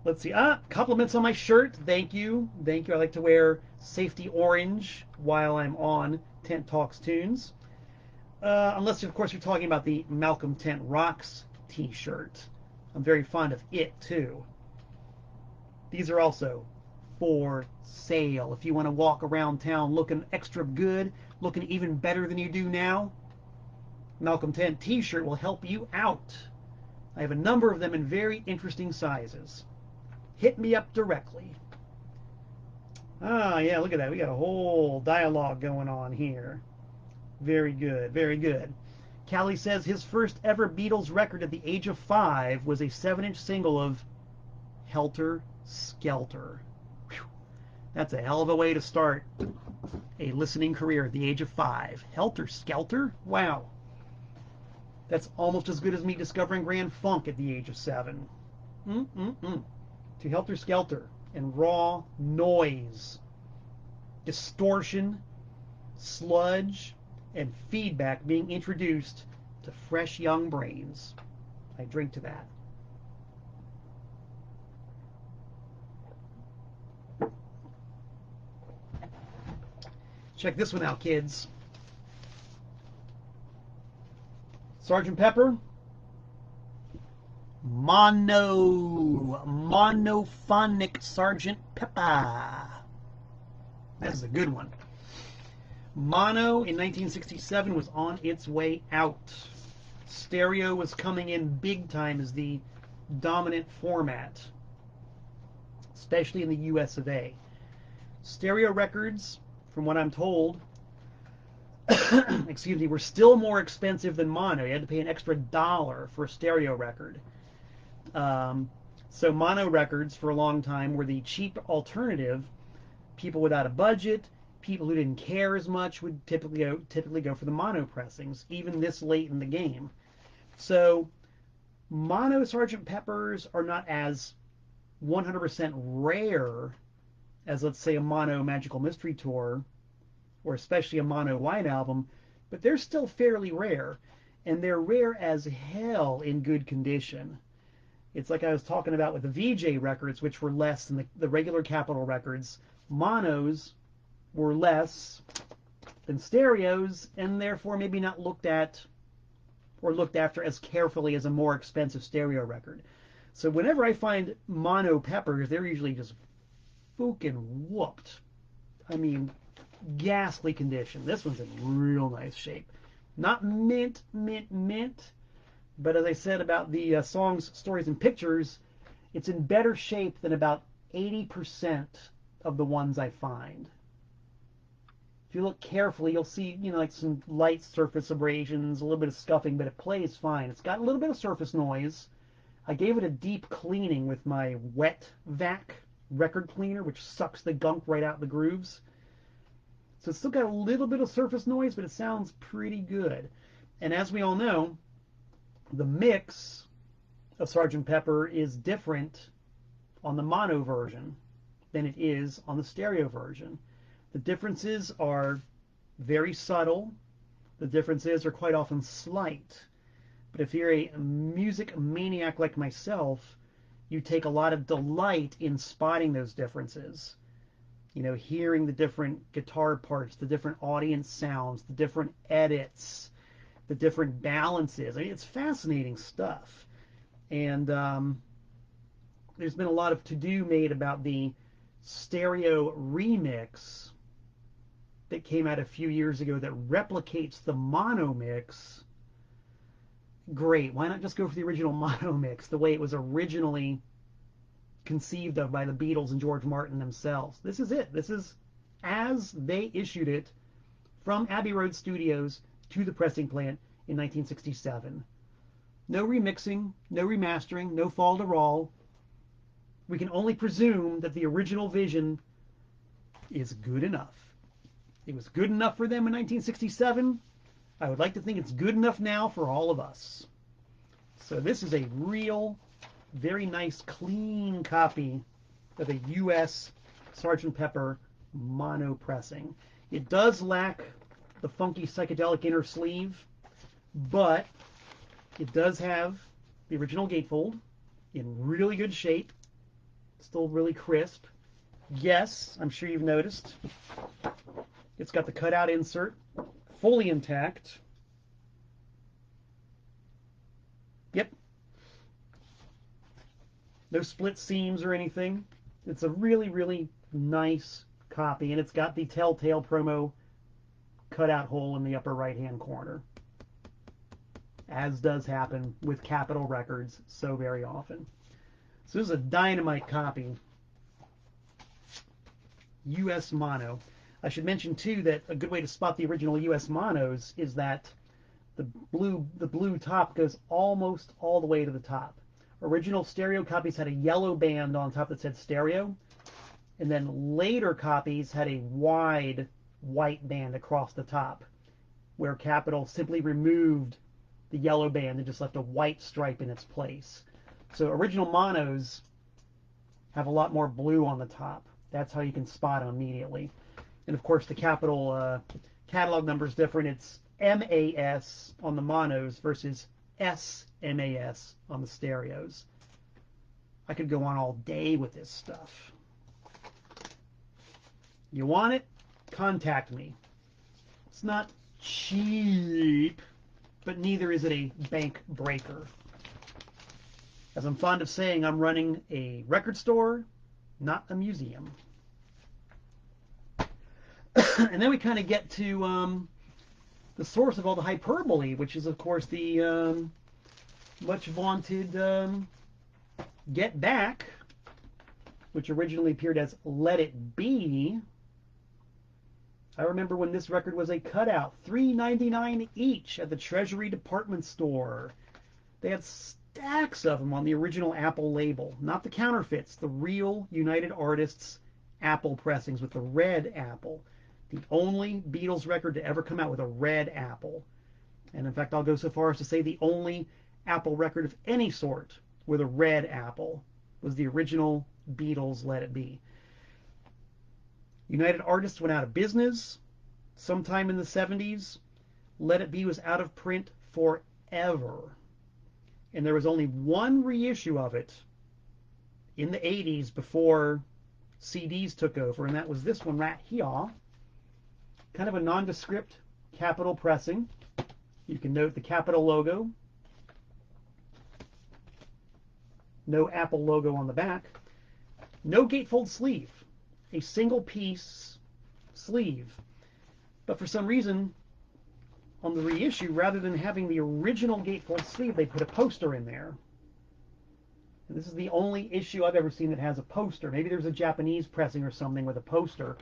[SPEAKER 1] Let's see. Compliments on my shirt. Thank you. Thank you. I like to wear safety orange while I'm on Tent Talks Tunes. Unless, of course, you're talking about the Malcolm Tent Rocks t-shirt. I'm very fond of it, too. These are also for sale. If you want to walk around town looking extra good, looking even better than you do now, Malcolm Tent t-shirt will help you out. I have a number of them in very interesting sizes. Hit me up directly. Yeah, look at that. We got a whole dialogue going on here. Very good, very good. Callie says his first ever Beatles record at the age of 5 was a 7-inch single of Helter Skelter. Whew. That's a hell of a way to start a listening career at the age of 5. Helter Skelter? Wow. That's almost as good as me discovering Grand Funk at the age of 7. To Helter Skelter and raw noise, distortion, sludge, and feedback being introduced to fresh young brains. I drink to that. Check this one out, kids. Sgt. Pepper. Monophonic Sgt. Pepper. That's a good one. Mono in 1967 was on its way out. Stereo was coming in big time as the dominant format, especially in the US of A. Stereo records, from what I'm told, excuse me, were still more expensive than mono. You had to pay an extra $1 for a stereo record. So mono records for a long time were the cheap alternative. People without a budget, people who didn't care as much would typically go for the mono pressings, even this late in the game. So mono Sgt. Peppers are not as 100% rare as, let's say, a mono Magical Mystery Tour, or especially a mono White Album, but they're still fairly rare, and they're rare as hell in good condition. It's like I was talking about with the VJ records, which were less than the regular Capitol records. Monos were less than stereos, and therefore maybe not looked at or looked after as carefully as a more expensive stereo record. So whenever I find mono Peppers, they're usually just fucking whooped. I mean, ghastly condition. This one's in real nice shape. Not mint, but as I said about the songs, stories, and pictures, it's in better shape than about 80% of the ones I find. If you look carefully, you'll see, like some light surface abrasions, a little bit of scuffing, but it plays fine. It's got a little bit of surface noise. I gave it a deep cleaning with my wet vac record cleaner, which sucks the gunk right out the grooves. So it's still got a little bit of surface noise, but it sounds pretty good. And as we all know, the mix of Sgt. Pepper is different on the mono version than it is on the stereo version. The differences are very subtle. The differences are quite often slight. But if you're a music maniac like myself, you take a lot of delight in spotting those differences. Hearing the different guitar parts, the different audience sounds, the different edits, the different balances. I mean, it's fascinating stuff. And there's been a lot of to-do made about the stereo remix that came out a few years ago that replicates the mono mix. Great. Why not just go for the original mono mix, the way it was originally conceived of by the Beatles and George Martin themselves? This is it. This is as they issued it from Abbey Road Studios to the pressing plant in 1967. No remixing, no remastering, no falderall. We can only presume that the original vision is good enough. It was good enough for them in 1967. I would like to think it's good enough now for all of us. So this is a real, very nice, clean copy of a U.S. Sgt. Pepper mono pressing. It does lack the funky psychedelic inner sleeve, but it does have the original gatefold in really good shape, still really crisp. Yes, I'm sure you've noticed, it's got the cutout insert fully intact. Yep. No split seams or anything. It's a really, really nice copy, and it's got the Telltale promo cutout hole in the upper right-hand corner, as does happen with Capitol Records so very often. So this is a dynamite copy. U.S. mono. I should mention too that a good way to spot the original U.S. monos is that the blue top goes almost all the way to the top. Original stereo copies had a yellow band on top that said stereo, and then later copies had a wide white band across the top, where Capitol simply removed the yellow band and just left a white stripe in its place. So original monos have a lot more blue on the top. That's how you can spot them immediately. And of course, the Capitol catalog number is different. It's MAS on the monos versus SMAS on the stereos. I could go on all day with this stuff. You want it? Contact me. It's not cheap, but neither is it a bank breaker. As I'm fond of saying, I'm running a record store, not a museum. And then we kind of get to the source of all the hyperbole, which is, of course, the much vaunted Get Back, which originally appeared as Let It Be. I remember when this record was a cutout, $3.99 each at the Treasury Department Store. They had stacks of them on the original Apple label, not the counterfeits, the real United Artists Apple pressings with the red apple. The only Beatles record to ever come out with a red apple. And in fact, I'll go so far as to say the only Apple record of any sort with a red apple was the original Beatles Let It Be. United Artists went out of business sometime in the 70s. Let It Be was out of print forever. And there was only one reissue of it in the 80s before CDs took over, and that was this one right here. Kind of a nondescript Capitol pressing. You can note the Capitol logo. No Apple logo on the back. No gatefold sleeve. A single piece sleeve. But for some reason, on the reissue, rather than having the original gatefold sleeve, they put a poster in there. And this is the only issue I've ever seen that has a poster. Maybe there's a Japanese pressing or something with a poster.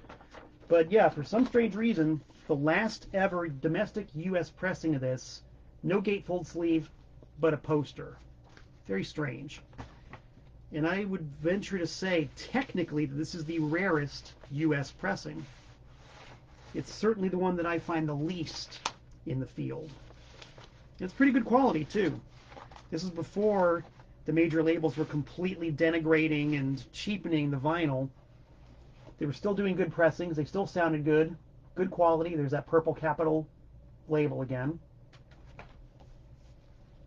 [SPEAKER 1] But yeah, for some strange reason, the last ever domestic U.S. pressing of this, no gatefold sleeve, but a poster. Very strange. And I would venture to say, technically, that this is the rarest U.S. pressing. It's certainly the one that I find the least in the field. It's pretty good quality, too. This is before the major labels were completely denigrating and cheapening the vinyl. They were still doing good pressings. They still sounded good. Good quality. There's that purple Capitol label again.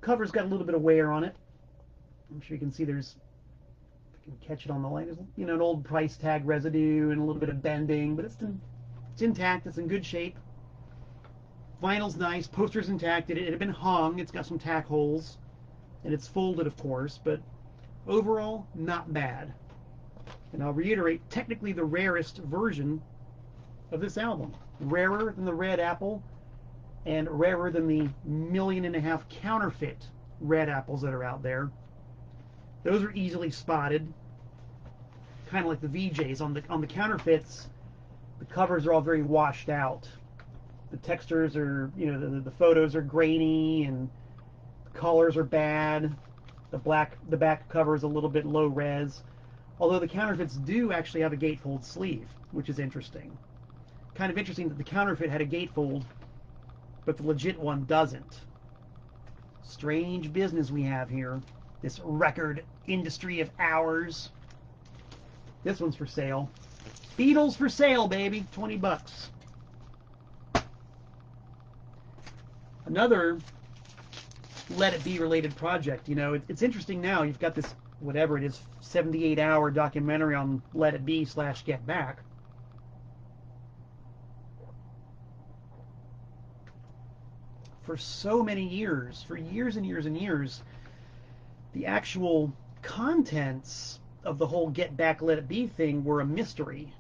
[SPEAKER 1] Cover's got a little bit of wear on it. I'm sure you can see there's, if I can catch it on the light, there's, you know, an old price tag residue and a little bit of bending, but it's intact. It's in good shape. Vinyl's nice. Poster's intact. It had been hung. It's got some tack holes. And it's folded, of course, but overall, not bad. And I'll reiterate, technically the rarest version of this album. Rarer than the Red Apple, and rarer than the 1.5 million counterfeit Red Apples that are out there. Those are easily spotted, kind of like the VJs. On the counterfeits, the covers are all very washed out. The textures are, you know, the photos are grainy, and the colors are bad. The back cover is a little bit low res. Although the counterfeits do actually have a gatefold sleeve, which is interesting. Kind of interesting that the counterfeit had a gatefold, but the legit one doesn't. Strange business we have here. This record industry of ours. This one's for sale. Beatles for sale, baby. 20 bucks. Another Let It Be related project. You know, it's interesting now. You've got this, whatever it is, 78-hour documentary on Let It Be / Get Back. For so many years, for years and years and years, the actual contents of the whole Get Back, Let It Be thing were a mystery.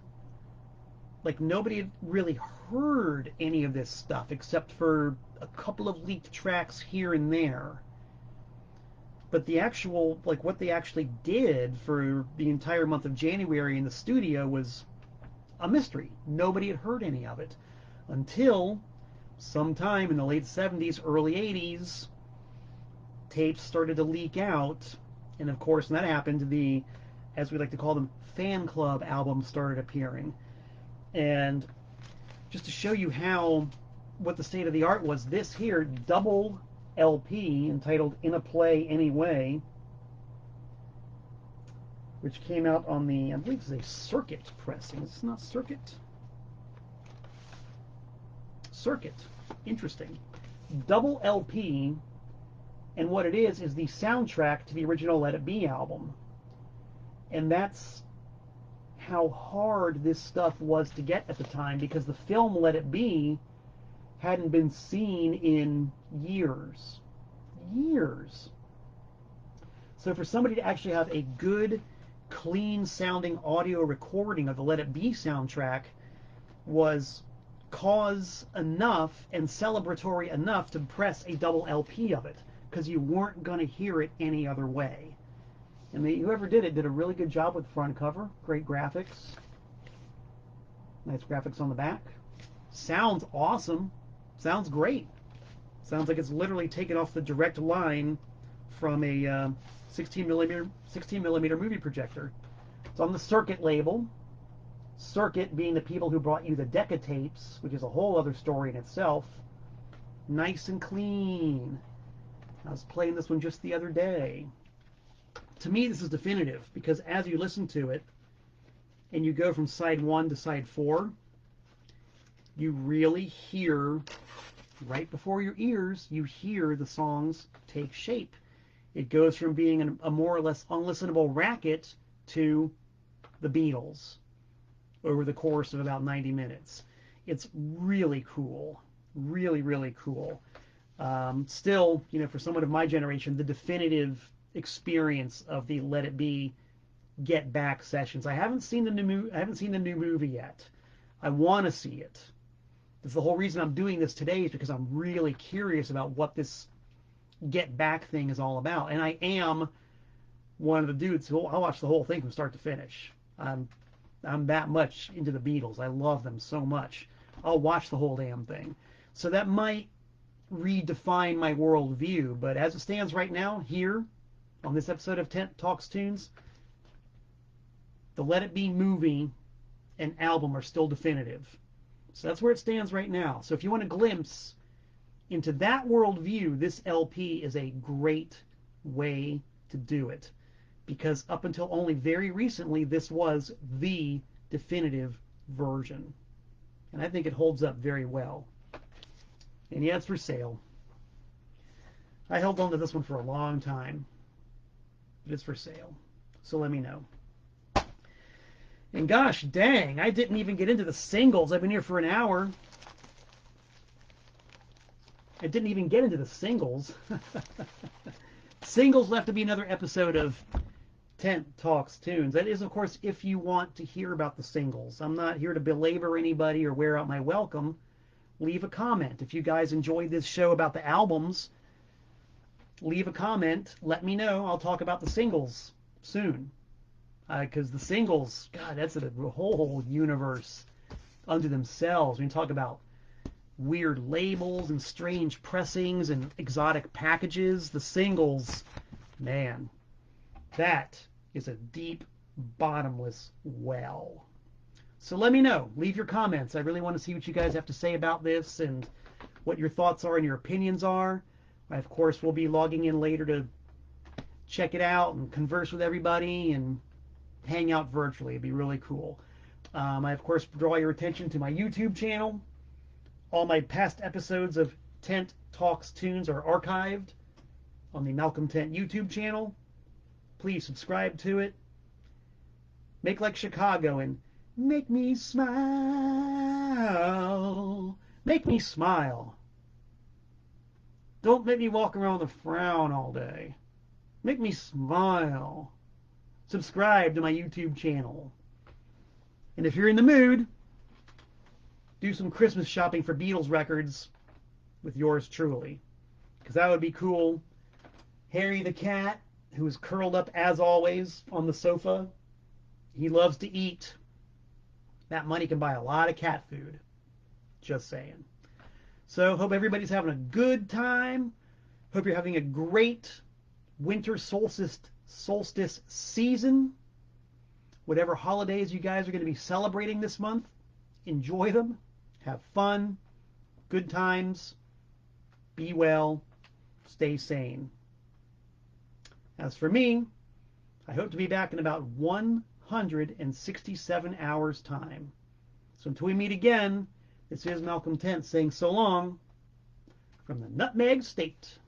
[SPEAKER 1] Like, nobody had really heard any of this stuff except for a couple of leaked tracks here and there. But the actual, like, what they actually did for the entire month of January in the studio was a mystery. Nobody had heard any of it until sometime in the late 70s, early 80s, tapes started to leak out. And of course, when that happened, the, as we like to call them, fan club albums started appearing. And just to show you how, what the state of the art was, this here double LP entitled In a Play Anyway, which came out on the, I believe it's a Circuit pressing. It's not Circuit. Circuit. Interesting. Double LP, and what it is the soundtrack to the original Let It Be album. And that's how hard this stuff was to get at the time, because the film Let It Be hadn't been seen in years. Years. So for somebody to actually have a good, clean sounding audio recording of the Let It Be soundtrack was cause enough and celebratory enough to press a double LP of it, because you weren't going to hear it any other way. And whoever did it did a really good job with the front cover. Great graphics. Nice graphics on the back. Sounds awesome. Sounds great. Sounds like it's literally taken off the direct line from a 16 millimeter movie projector. It's on the Circuit label. Circuit being the people who brought you the Decca tapes, which is a whole other story in itself. Nice and clean. I was playing this one just the other day. To me, this is definitive, because as you listen to it, and you go from side 1 to side 4, you really hear, right before your ears, you hear the songs take shape. It goes from being a more or less unlistenable racket to the Beatles over the course of about 90 minutes. It's really cool. Really, really cool. Still, you know, for someone of my generation, the definitive experience of the Let It Be Get Back sessions. I haven't seen the new movie yet. I want to see it. That's the whole reason I'm doing this today, is because I'm really curious about what this Get Back thing is all about. And I am one of the dudes who I'll watch the whole thing from start to finish. I'm that much into the Beatles. I love them so much. I'll watch the whole damn thing. So that might redefine my worldview, but as it stands right now, here on this episode of Tent Talks Tunes, the Let It Be movie and album are still definitive. So that's where it stands right now. So if you want a glimpse into that worldview, this LP is a great way to do it, because up until only very recently, this was the definitive version. And I think it holds up very well. And yeah, it's for sale. I held on to this one for a long time. But it's for sale. So let me know. And gosh dang, I didn't even get into the singles. I've been here for an hour. I didn't even get into the singles. Singles left to be another episode of Tent Talks Tunes. That is, of course, if you want to hear about the singles. I'm not here to belabor anybody or wear out my welcome. Leave a comment. If you guys enjoyed this show about the albums, leave a comment. Let me know. I'll talk about the singles soon. Because the singles, God, that's a whole universe unto themselves. We can talk about weird labels and strange pressings and exotic packages. The singles, man, that is a deep, bottomless well. So let me know. Leave your comments. I really want to see what you guys have to say about this and what your thoughts are and your opinions are. I, of course, will be logging in later to check it out and converse with everybody and hang out virtually. It'd be really cool. I, of course, draw your attention to my YouTube channel. All my past episodes of Tent Talks Tunes are archived on the Malcolm Tent YouTube channel. Please subscribe to it. Make like Chicago and make me smile. Make me smile. Don't make me walk around with a frown all day. Make me smile. Subscribe to my YouTube channel. And if you're in the mood, do some Christmas shopping for Beatles records with yours truly. Because that would be cool. Harry the cat, who is curled up as always on the sofa. He loves to eat. That money can buy a lot of cat food. Just saying. So, hope everybody's having a good time. Hope you're having a great winter solstice season. Whatever holidays you guys are going to be celebrating this month, enjoy them. Have fun. Good times. Be well. Stay sane. As for me, I hope to be back in about 167 hours' time. So until we meet again, this is Malcolm Tent saying so long from the Nutmeg State.